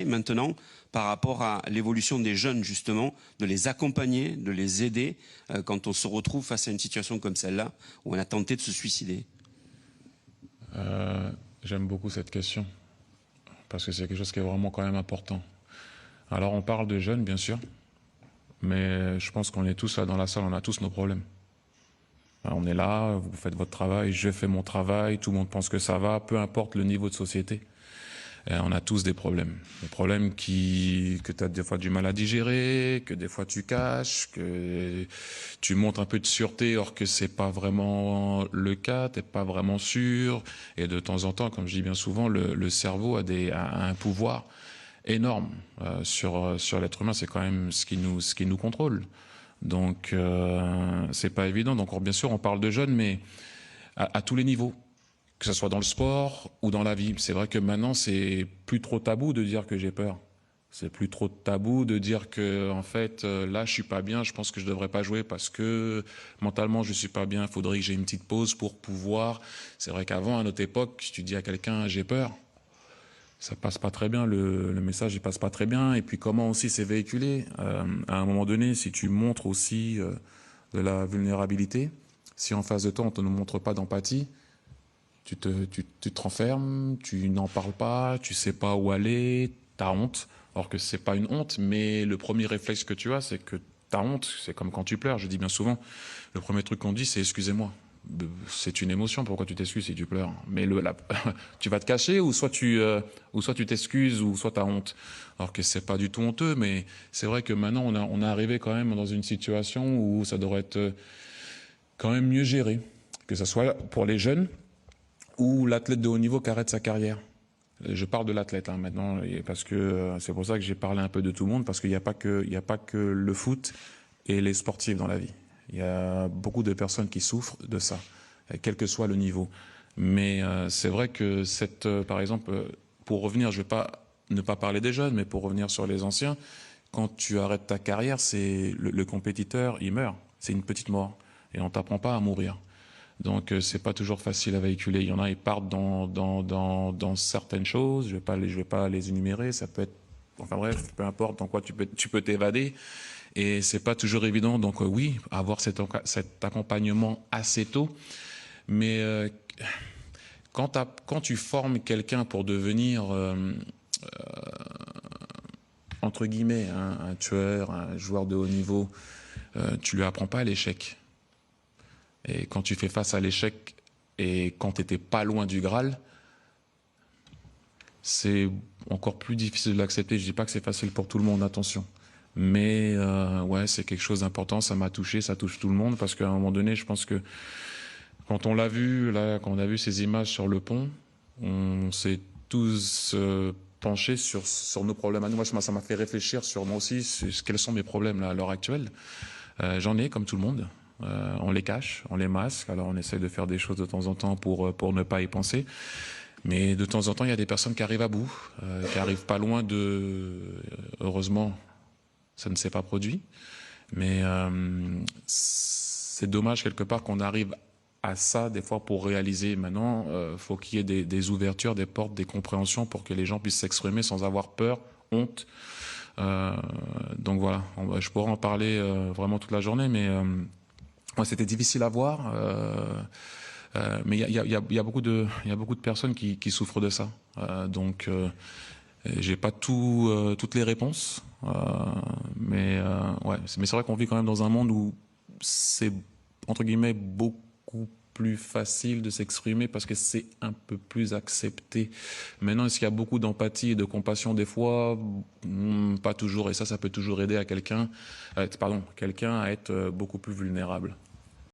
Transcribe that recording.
maintenant par rapport à l'évolution des jeunes, justement, de les accompagner, de les aider quand on se retrouve face à une situation comme celle-là, où on a tenté de se suicider? J'aime beaucoup cette question, parce que c'est quelque chose qui est vraiment quand même important. Alors on parle de jeunes, bien sûr, mais je pense qu'on est tous là dans la salle, on a tous nos problèmes. On est là, vous faites votre travail, je fais mon travail, tout le monde pense que ça va, peu importe le niveau de société. On a tous des problèmes. Des problèmes que tu as des fois du mal à digérer, que des fois tu caches, que tu montres un peu de sûreté or que c'est pas vraiment le cas, t'es pas vraiment sûr. Et de temps en temps, comme je dis bien souvent, le cerveau a un pouvoir énorme sur l'être humain. C'est quand même ce qui nous contrôle. Donc c'est pas évident. Donc bien sûr, on parle de jeunes, mais à tous les niveaux. Que ce soit dans le sport ou dans la vie. C'est vrai que maintenant, c'est plus trop tabou de dire que j'ai peur. C'est plus trop tabou de dire que, en fait, là, je suis pas bien, je pense que je devrais pas jouer parce que mentalement, je suis pas bien, il faudrait que j'ai une petite pause pour pouvoir. C'est vrai qu'avant, à notre époque, si tu dis à quelqu'un, j'ai peur, ça passe pas très bien, le message, il passe pas très bien. Et puis, comment aussi c'est véhiculé? À un moment donné, si tu montres aussi de la vulnérabilité, si en face de toi, on te ne montre pas d'empathie, tu te renfermes, tu n'en parles pas, tu sais pas où aller, t'as honte. Alors que c'est pas une honte, mais le premier réflexe que tu as, c'est que t'as honte. C'est comme quand tu pleures. Je dis bien souvent, le premier truc qu'on dit, c'est excusez-moi. C'est une émotion. Pourquoi tu t'excuses si tu pleures? Mais tu vas te cacher ou soit tu t'excuses ou soit t'as honte. Alors que c'est pas du tout honteux, mais c'est vrai que maintenant on est arrivé quand même dans une situation où ça devrait être quand même mieux géré, que ce soit pour les jeunes ou l'athlète de haut niveau qui arrête sa carrière. Je parle de l'athlète maintenant, parce que c'est pour ça que j'ai parlé un peu de tout le monde, parce qu'il n'y a pas que le foot et les sportifs dans la vie. Il y a beaucoup de personnes qui souffrent de ça, quel que soit le niveau. Mais c'est vrai que par exemple, pour revenir, je ne vais pas ne pas parler des jeunes, mais pour revenir sur les anciens, quand tu arrêtes ta carrière, c'est le compétiteur, il meurt. C'est une petite mort. Et on t'apprend pas à mourir. Donc c'est pas toujours facile à véhiculer. Il y en a, ils partent dans certaines choses. Je vais pas les énumérer. Ça peut être, enfin bref, peu importe dans quoi tu peux t'évader. Et c'est pas toujours évident. Donc oui, avoir cet accompagnement assez tôt. Mais quand tu formes quelqu'un pour devenir entre guillemets un tueur, un joueur de haut niveau, tu lui apprends pas l'échec. Et quand tu fais face à l'échec et quand tu n'étais pas loin du Graal, c'est encore plus difficile de l'accepter. Je dis pas que c'est facile pour tout le monde, attention. Mais ouais, c'est quelque chose d'important, ça m'a touché, ça touche tout le monde, parce qu'à un moment donné, je pense que quand on l'a vu, là, quand on a vu ces images sur le pont, on s'est tous penchés sur nos problèmes à nous. Moi, ça m'a fait réfléchir sur moi aussi, quels sont mes problèmes là, à l'heure actuelle. J'en ai, comme tout le monde. On les cache, on les masque, alors on essaie de faire des choses de temps en temps pour ne pas y penser. Mais de temps en temps, il y a des personnes qui arrivent à bout, qui arrivent pas loin de... Heureusement, ça ne s'est pas produit. Mais c'est dommage quelque part qu'on arrive à ça des fois pour réaliser. Maintenant, faut qu'il y ait des ouvertures, des portes, des compréhensions pour que les gens puissent s'exprimer sans avoir peur, honte. Donc voilà, je pourrais en parler vraiment toute la journée, mais... Moi, c'était difficile à voir, mais il y a beaucoup de personnes qui souffrent de ça. Donc, j'ai pas toutes les réponses, mais ouais. Mais c'est vrai qu'on vit quand même dans un monde où c'est entre guillemets beaucoup plus facile de s'exprimer parce que c'est un peu plus accepté. Maintenant, est-ce qu'il y a beaucoup d'empathie et de compassion des fois? Pas toujours, et ça peut toujours aider à quelqu'un à être beaucoup plus vulnérable.